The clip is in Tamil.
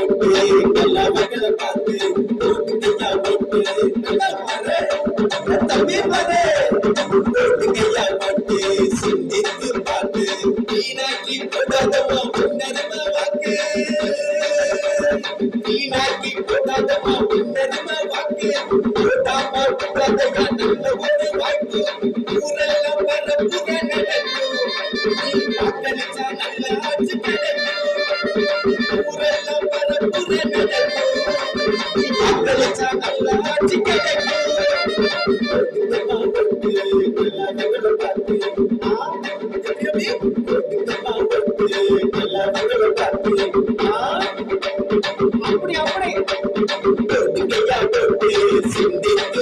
போட்டு நல்லவங்களை பார்த்து போட்டுக்கையா போட்டு தம்பி மரே போட்டுக்கையா போட்டு சிந்தித்து பார்த்து வீணாக்கி போடாதமா உன்னரும வாக்கு வீணாக்கி போடாதமா உன்னரும வாக்கு போடாம போடாதையா நல்ல ஒரு வாய்ப்பு ஊரெல்லாம் வர புக நடக்கும் நீ வாக்களிச்சா நல்ல ஆட்சி கிடைக்கும் ஊரெல்லாம் வர புக நடக்கும் நீ வாக்களிச்சா நல்ல ஆட்சி கிடைக்கும் அப்படி அப்படி சிந்தித்து